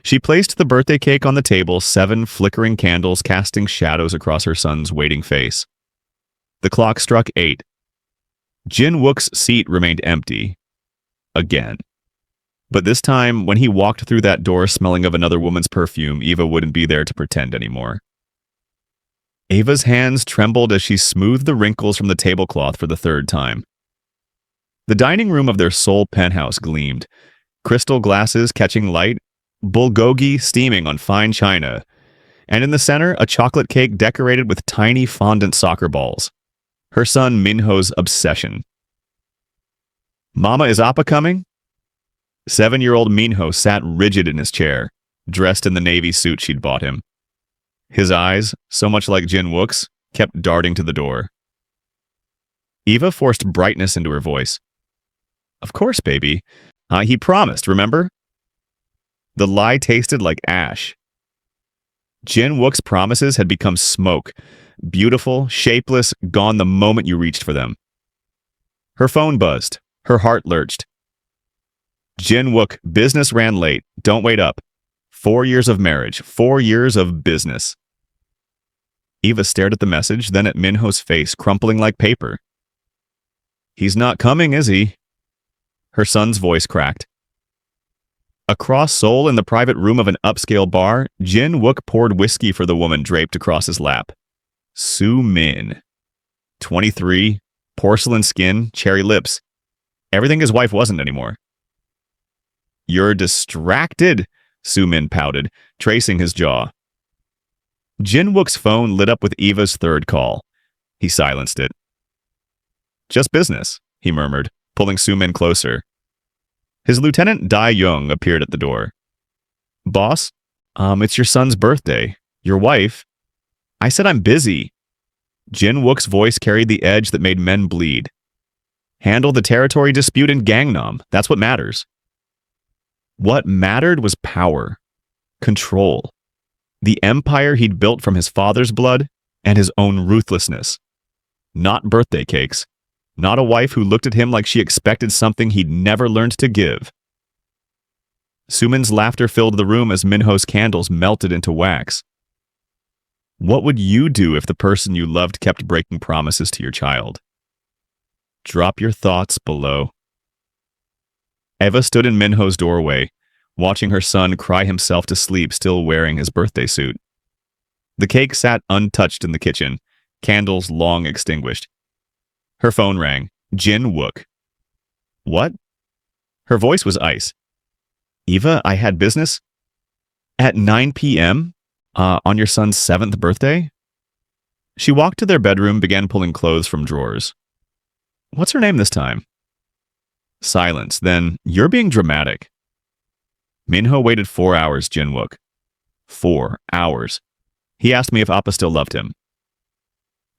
She placed the birthday cake on the table, 7 flickering candles casting shadows across her son's waiting face. The clock struck 8. Jin Wook's seat remained empty. Again. But this time, when he walked through that door smelling of another woman's perfume, Eva wouldn't be there to pretend anymore. Eva's hands trembled as she smoothed the wrinkles from the tablecloth for the 3rd time. The dining room of their Seoul penthouse gleamed, crystal glasses catching light, bulgogi steaming on fine china, and in the center, a chocolate cake decorated with tiny fondant soccer balls. Her son Minho's obsession. "Mama, is Appa coming?" 7-year-old Minho sat rigid in his chair, dressed in the navy suit she'd bought him. His eyes, so much like Jin Wook's, kept darting to the door. Eva forced brightness into her voice. "Of course, baby. He promised, remember?" The lie tasted like ash. Jin Wook's promises had become smoke, beautiful, shapeless, gone the moment you reached for them. Her phone buzzed. Her heart lurched. "Jin Wook, business ran late. Don't wait up. 4 years of marriage. 4 years of business." Eva stared at the message, then at Minho's face, crumpling like paper. "He's not coming, is he?" Her son's voice cracked. Across Seoul in the private room of an upscale bar, Jin Wook poured whiskey for the woman draped across his lap. Soo Min. 23, porcelain skin, cherry lips. Everything his wife wasn't anymore. "You're distracted," Soo Min pouted, tracing his jaw. Jin Wook's phone lit up with Eva's 3rd call. He silenced it. "Just business," he murmured, pulling Soo Min closer. His lieutenant Dai Young appeared at the door. "Boss, it's your son's birthday. Your wife—" "I said I'm busy." Jin Wook's voice carried the edge that made men bleed. "Handle the territory dispute in Gangnam. That's what matters." What mattered was power, control, the empire he'd built from his father's blood and his own ruthlessness. Not birthday cakes, not a wife who looked at him like she expected something he'd never learned to give. Sumin's laughter filled the room as Minho's candles melted into wax. What would you do if the person you loved kept breaking promises to your child? Drop your thoughts below. Eva stood in Minho's doorway, watching her son cry himself to sleep still wearing his birthday suit. The cake sat untouched in the kitchen, candles long extinguished. Her phone rang. Jin Wook. "What?" Her voice was ice. "Eva, I had business." "At 9 p.m.? On your son's 7th birthday?" She walked to their bedroom, began pulling clothes from drawers. "What's her name this time?" Silence. Then, "You're being dramatic." Minho waited 4 hours, Jin Wook. 4 hours. He asked me if Appa still loved him.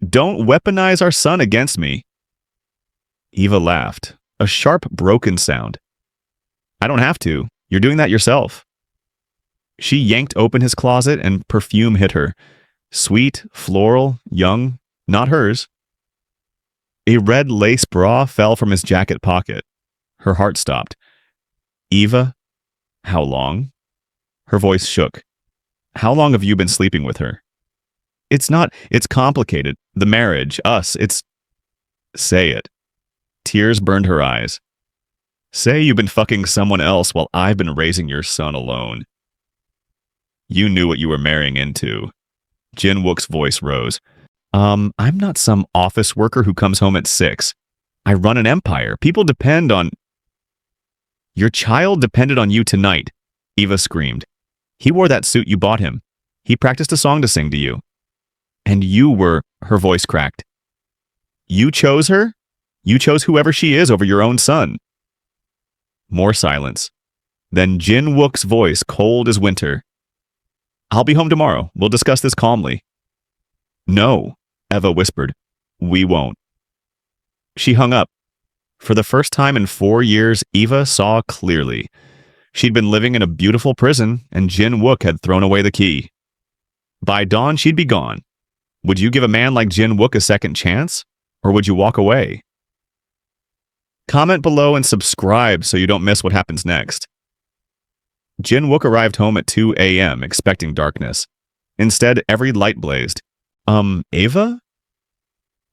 "Don't weaponize our son against me." Eva laughed. A sharp, broken sound. "I don't have to. You're doing that yourself." She yanked open his closet and perfume hit her. Sweet, floral, young, not hers. A red lace bra fell from his jacket pocket. Her heart stopped. "Eva, how long?" Her voice shook. "How long have you been sleeping with her?" It's complicated. The marriage, us, it's..." "Say it." Tears burned her eyes. "Say you've been fucking someone else while I've been raising your son alone." "You knew what you were marrying into." Jin Wook's voice rose. I'm not some office worker who comes home at 6. I run an empire. People depend on..." "Your child depended on you tonight," Eva screamed. "He wore that suit you bought him. He practiced a song to sing to you. And you were..." Her voice cracked. "You chose her? You chose whoever she is over your own son." More silence. Then Jin Wook's voice, cold as winter. "I'll be home tomorrow. We'll discuss this calmly." "No," Eva whispered. "We won't." She hung up. For the first time in 4 years, Eva saw clearly. She'd been living in a beautiful prison, and Jin Wook had thrown away the key. By dawn, she'd be gone. Would you give a man like Jin Wook a second chance? Or would you walk away? Comment below and subscribe so you don't miss what happens next. Jin Wook arrived home at 2 a.m. expecting darkness. Instead, every light blazed. Ava?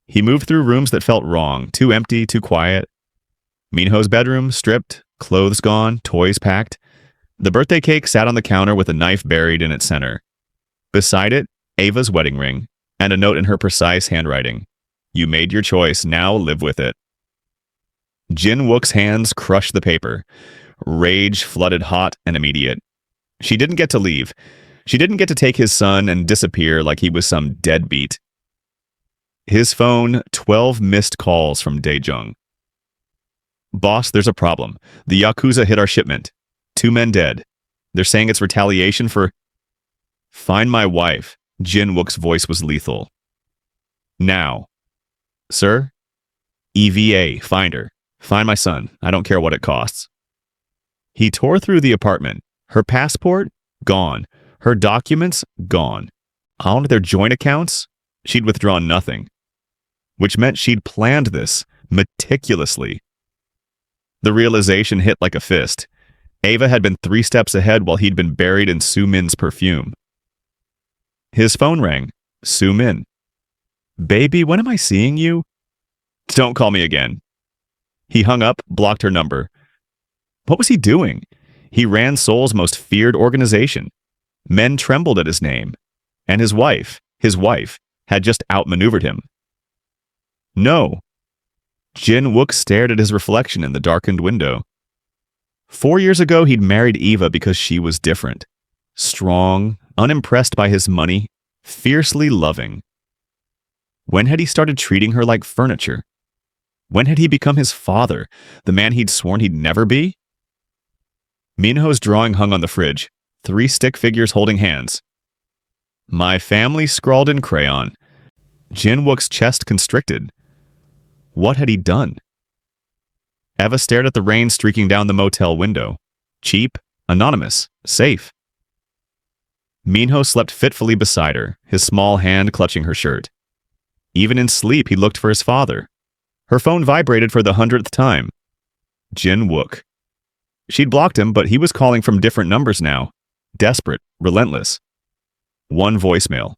He moved through rooms that felt wrong, too empty, too quiet. Minho's bedroom, stripped, clothes gone, toys packed. The birthday cake sat on the counter with a knife buried in its center. Beside it, Ava's wedding ring, and a note in her precise handwriting. You made your choice, now live with it. Jin Wook's hands crushed the paper. Rage flooded hot and immediate. She didn't get to leave. She didn't get to take his son and disappear like he was some deadbeat. His phone, 12 missed calls from Daejung. Boss, there's a problem. The Yakuza hit our shipment. 2 men dead. They're saying it's retaliation for... Find my wife. Jin Wook's voice was lethal. Now. Sir? EVA, find her. Find my son. I don't care what it costs. He tore through the apartment. Her passport? Gone. Her documents? Gone. All of their joint accounts? She'd withdrawn nothing. Which meant she'd planned this meticulously. The realization hit like a fist. Ava had been 3 steps ahead while he'd been buried in Soo Min's perfume. His phone rang. Soo Min. Baby, when am I seeing you? Don't call me again. He hung up, blocked her number. What was he doing? He ran Seoul's most feared organization. Men trembled at his name. And his wife, had just outmaneuvered him. No. Jin Wook stared at his reflection in the darkened window. 4 years ago, he'd married Eva because she was different. Strong, unimpressed by his money, fiercely loving. When had he started treating her like furniture? When had he become his father, the man he'd sworn he'd never be? Minho's drawing hung on the fridge, 3 stick figures holding hands. My family scrawled in crayon. Jin Wook's chest constricted. What had he done? Eva stared at the rain streaking down the motel window. Cheap, anonymous, safe. Minho slept fitfully beside her, his small hand clutching her shirt. Even in sleep, he looked for his father. Her phone vibrated for the 100th time. Jin Wook. She'd blocked him, but he was calling from different numbers now. Desperate, relentless. 1 voicemail.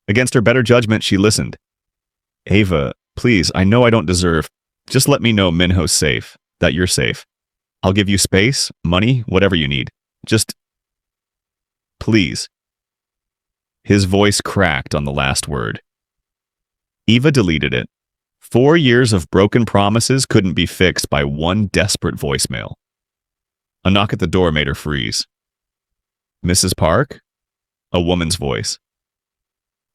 Against her better judgment, she listened. Ava, please, I know I don't deserve. Just let me know Minho's safe, that you're safe. I'll give you space, money, whatever you need. Just... please. His voice cracked on the last word. Eva deleted it. 4 years of broken promises couldn't be fixed by 1 desperate voicemail. A knock at the door made her freeze. Mrs. Park? A woman's voice.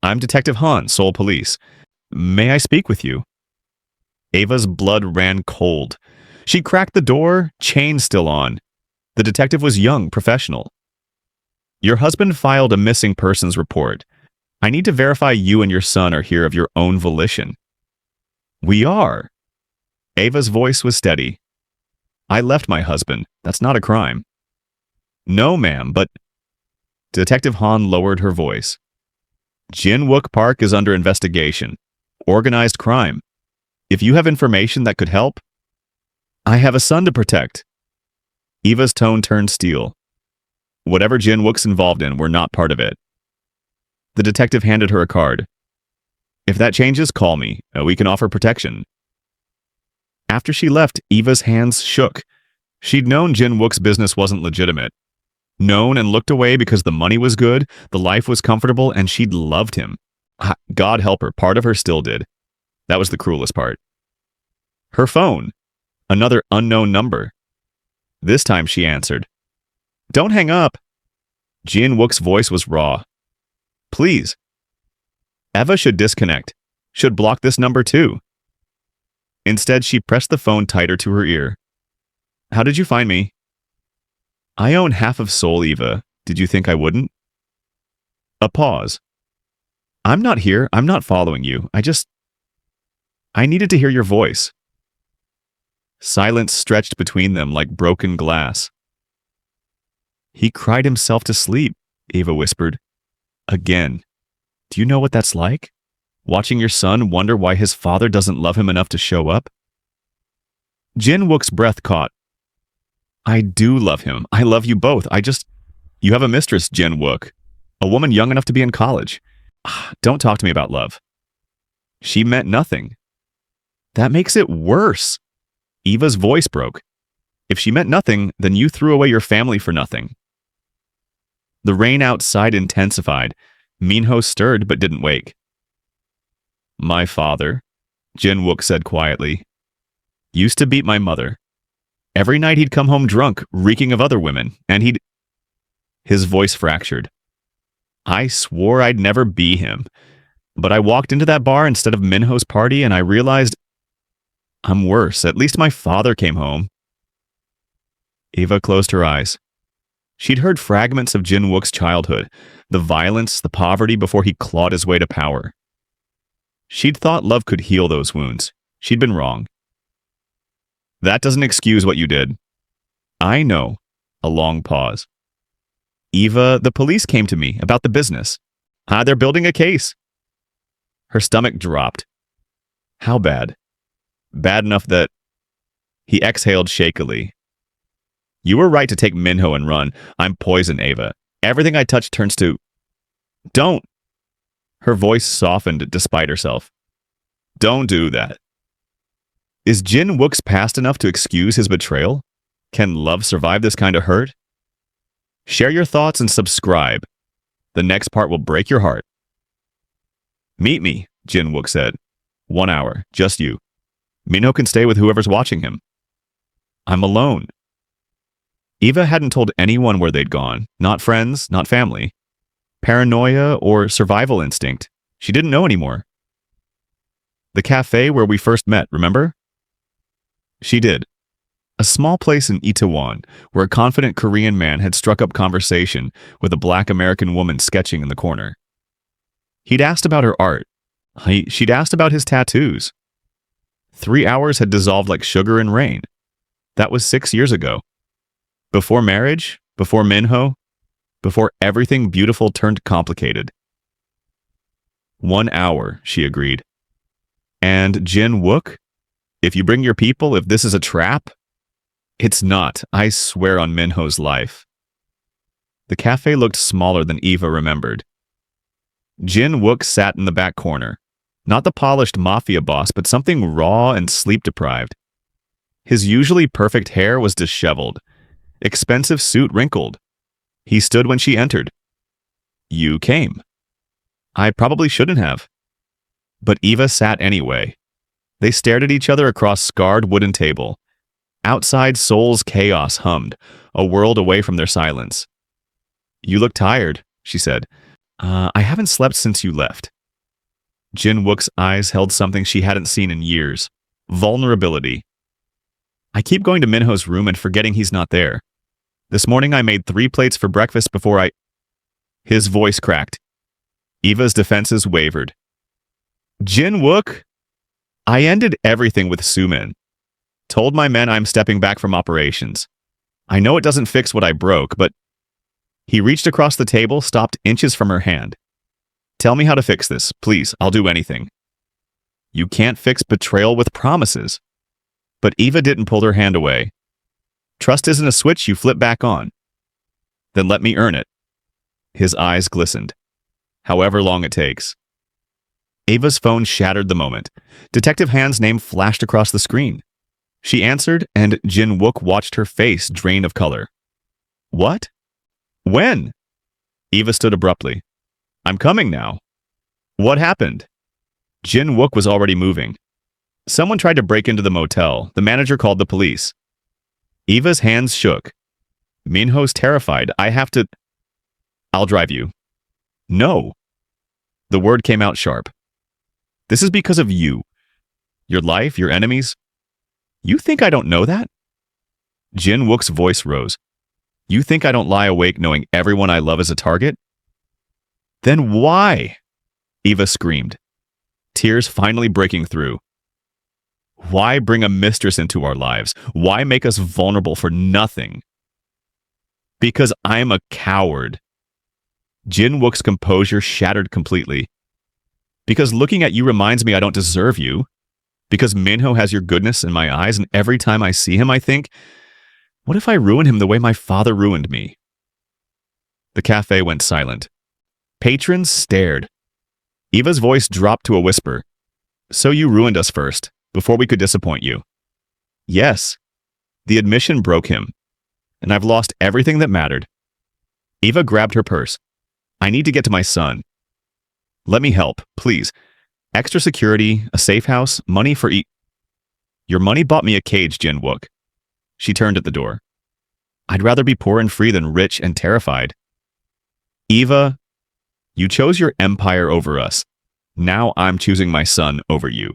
I'm Detective Han, Seoul Police. May I speak with you? Ava's blood ran cold. She cracked the door, chain still on. The detective was young, professional. Your husband filed a missing persons report. I need to verify you and your son are here of your own volition. We are. Ava's voice was steady. I left my husband. That's not a crime. No, ma'am, but... Detective Han lowered her voice. Jin Wook Park is under investigation. Organized crime. If you have information that could help... I have a son to protect. Eva's tone turned steel. Whatever Jin Wook's involved in, we're not part of it. The detective handed her a card. If that changes, call me. We can offer protection. After she left, Eva's hands shook. She'd known Jin Wook's business wasn't legitimate. Known and looked away because the money was good, the life was comfortable, and she'd loved him. God help her, part of her still did. That was the cruelest part. Her phone. Another unknown number. This time she answered. Don't hang up. Jin Wook's voice was raw. Please. Eva should disconnect. Should block this number too. Instead, she pressed the phone tighter to her ear. How did you find me? I own half of Seoul, Eva. Did you think I wouldn't? A pause. I'm not here. I'm not following you. I needed to hear your voice. Silence stretched between them like broken glass. He cried himself to sleep, Eva whispered. Again. Do you know what that's like? Watching your son wonder why his father doesn't love him enough to show up? Jin Wook's breath caught. I do love him. I love you both. You have a mistress, Jin Wook. A woman young enough to be in college. Don't talk to me about love. She meant nothing. That makes it worse. Eva's voice broke. If she meant nothing, then you threw away your family for nothing. The rain outside intensified. Minho stirred but didn't wake. My father, Jin Wook said quietly, used to beat my mother. Every night he'd come home drunk, reeking of other women, and His voice fractured. I swore I'd never be him, but I walked into that bar instead of Minho's party and I realized I'm worse. At least my father came home. Eva closed her eyes. She'd heard fragments of Jin Wook's childhood, the violence, the poverty before he clawed his way to power. She'd thought love could heal those wounds. She'd been wrong. That doesn't excuse what you did. I know. A long pause. Eva, the police came to me about the business. They're building a case. Her stomach dropped. How bad? Bad enough that... He exhaled shakily. You were right to take Minho and run. I'm poison, Eva. Everything I touch turns to... Don't! Her voice softened despite herself. Don't do that. Is Jin Wook's past enough to excuse his betrayal? Can love survive this kind of hurt? Share your thoughts and subscribe. The next part will break your heart. Meet me, Jin Wook said. 1 hour, just you. Minho can stay with whoever's watching him. I'm alone. Eva hadn't told anyone where they'd gone. Not friends, not family. Paranoia or survival instinct. She didn't know anymore. The cafe where we first met, remember? She did. A small place in Itaewon, where a confident Korean man had struck up conversation with a black American woman sketching in the corner. He'd asked about her art. She'd asked about his tattoos. 3 hours had dissolved like sugar in rain. That was 6 years ago. Before marriage, before Minho, before everything beautiful turned complicated. 1 hour, she agreed. And Jin Wook? If you bring your people, if this is a trap? It's not, I swear on Minho's life. The cafe looked smaller than Eva remembered. Jin Wook sat in the back corner. Not the polished Mafia boss, but something raw and sleep-deprived. His usually perfect hair was disheveled. Expensive suit wrinkled. He stood when she entered. You came. I probably shouldn't have. But Eva sat anyway. They stared at each other across scarred wooden table. Outside Seoul's chaos hummed, a world away from their silence. You look tired, she said. I haven't slept since you left. Jin Wook's eyes held something she hadn't seen in years. Vulnerability. I keep going to Minho's room and forgetting he's not there. This morning I made 3 plates for breakfast before I... His voice cracked. Eva's defenses wavered. Jin Wook? I ended everything with Sumin. Told my men I'm stepping back from operations. I know it doesn't fix what I broke, but... He reached across the table, stopped inches from her hand. Tell me how to fix this, please. I'll do anything. You can't fix betrayal with promises. But Eva didn't pull her hand away. Trust isn't a switch you flip back on. Then let me earn it. His eyes glistened. However long it takes. Ava's phone shattered the moment. Detective Han's name flashed across the screen. She answered, and Jin Wook watched her face drain of color. What? When? Eva stood abruptly. I'm coming now. What happened? Jin Wook was already moving. Someone tried to break into the motel. The manager called the police. Eva's hands shook. Minho's terrified. I have to... I'll drive you. No. The word came out sharp. This is because of you. Your life, your enemies. You think I don't know that? Jin Wook's voice rose. You think I don't lie awake knowing everyone I love is a target? Then why? Eva screamed, tears finally breaking through. Why bring a mistress into our lives? Why make us vulnerable for nothing? Because I'm a coward. Jin Wook's composure shattered completely. Because looking at you reminds me I don't deserve you. Because Minho has your goodness in my eyes, and every time I see him I think, what if I ruin him the way my father ruined me? The cafe went silent. Patrons stared. Eva's voice dropped to a whisper. So you ruined us first, before we could disappoint you. Yes. The admission broke him, and I've lost everything that mattered. Eva grabbed her purse. I need to get to my son. Let me help, please. Extra security, a safe house, money for Your money bought me a cage, Jin Wook. She turned at the door. I'd rather be poor and free than rich and terrified. Eva, you chose your empire over us. Now I'm choosing my son over you.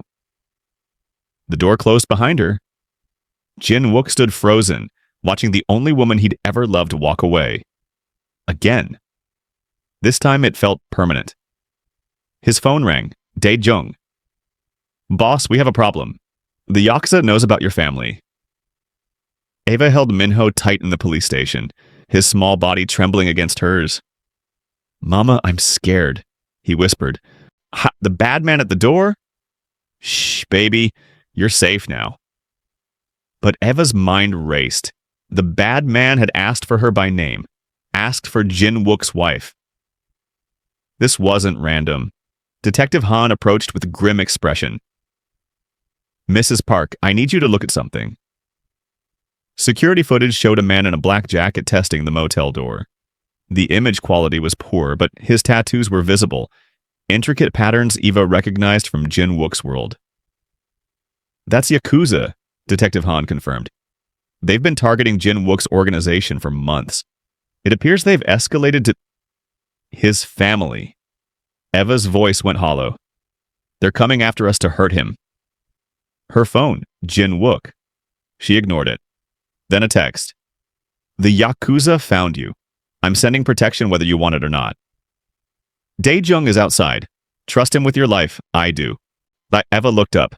The door closed behind her. Jin Wook stood frozen, watching the only woman he'd ever loved walk away. Again. This time it felt permanent. His phone rang. Dae-jung. Boss, we have a problem. The Yakuza knows about your family. Eva held Minho tight in the police station, his small body trembling against hers. Mama, I'm scared, he whispered. The bad man at the door? Shh, baby, you're safe now. But Eva's mind raced. The bad man had asked for her by name, asked for Jin Wook's wife. This wasn't random. Detective Han approached with grim expression. Mrs. Park, I need you to look at something. Security footage showed a man in a black jacket testing the motel door. The image quality was poor, but his tattoos were visible, intricate patterns Eva recognized from Jin Wook's world. That's Yakuza, Detective Han confirmed. They've been targeting Jin Wook's organization for months. It appears they've escalated to his family. Eva's voice went hollow. They're coming after us to hurt him. Her phone, Jin Wook. She ignored it. Then a text. The Yakuza found you. I'm sending protection whether you want it or not. Dae-jung is outside. Trust him with your life. I do. Eva looked up.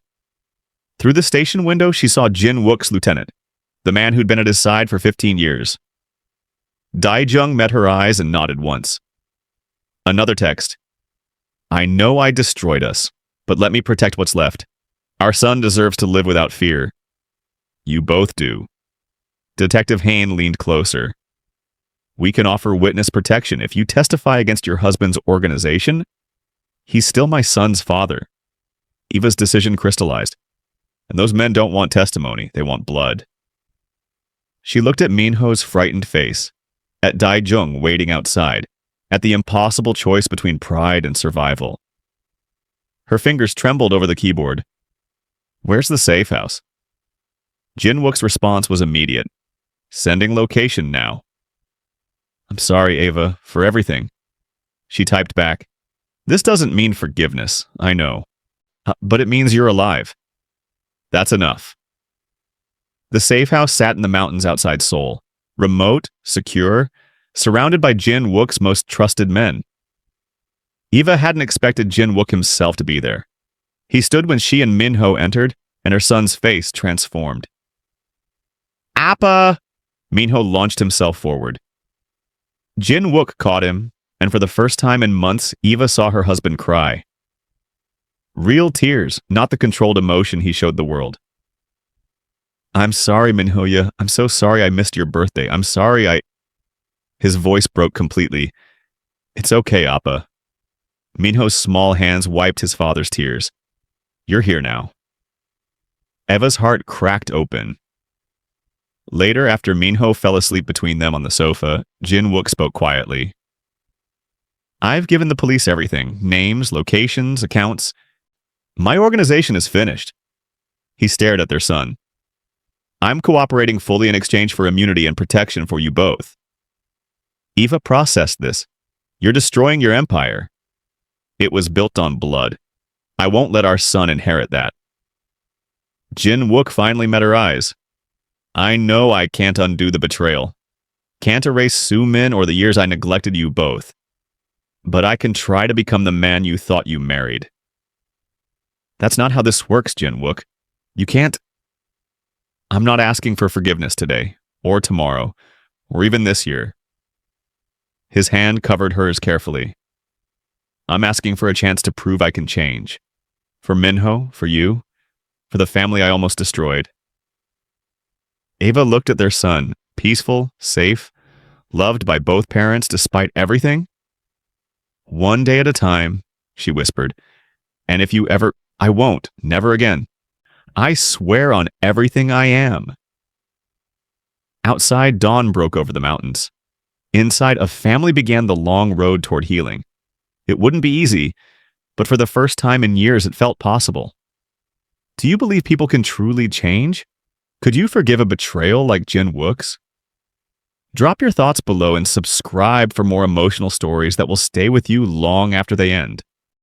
Through the station window, she saw Jin Wook's lieutenant, the man who'd been at his side for 15 years. Dae-jung met her eyes and nodded once. Another text. I know I destroyed us, but let me protect what's left. Our son deserves to live without fear. You both do. Detective Hain leaned closer. We can offer witness protection if you testify against your husband's organization. He's still my son's father. Eva's decision crystallized. And those men don't want testimony, they want blood. She looked at Minho's frightened face, at Dae-jung waiting outside, at the impossible choice between pride and survival. Her fingers trembled over the keyboard. Where's the safe house? Jin Wook's response was immediate. Sending location now. I'm sorry, Eva, for everything. She typed back. This doesn't mean forgiveness, I know. But it means you're alive. That's enough. The safe house sat in the mountains outside Seoul, remote, secure, surrounded by Jin Wook's most trusted men. Eva hadn't expected Jin Wook himself to be there. He stood when she and Minho entered, and her son's face transformed. Appa! Minho launched himself forward. Jin Wook caught him, and for the first time in months, Eva saw her husband cry. Real tears, not the controlled emotion he showed the world. I'm sorry, Minhoya. I'm so sorry I missed your birthday. I'm sorry His voice broke completely. It's okay, Appa. Minho's small hands wiped his father's tears. You're here now. Eva's heart cracked open. Later, after Minho fell asleep between them on the sofa, Jin Wook spoke quietly. I've given the police everything. Names, locations, accounts. My organization is finished. He stared at their son. I'm cooperating fully in exchange for immunity and protection for you both. Eva processed this. You're destroying your empire. It was built on blood. I won't let our son inherit that. Jin Wook finally met her eyes. I know I can't undo the betrayal. Can't erase Su Min or the years I neglected you both. But I can try to become the man you thought you married. That's not how this works, Jin Wook. You can't. I'm not asking for forgiveness today, or tomorrow, or even this year. His hand covered hers carefully. I'm asking for a chance to prove I can change. For Minho, for you, for the family I almost destroyed. Eva looked at their son, peaceful, safe, Loved by both parents despite everything? One day at a time, she whispered. And if you ever... I won't. Never again. I swear on everything I am. Outside, dawn broke over the mountains. Inside, a family began the long road toward healing. It wouldn't be easy, but for the first time in years, it felt possible. Do you believe people can truly change? Could you forgive a betrayal like Jin Wook's? Drop your thoughts below and subscribe for more emotional stories that will stay with you long after they end.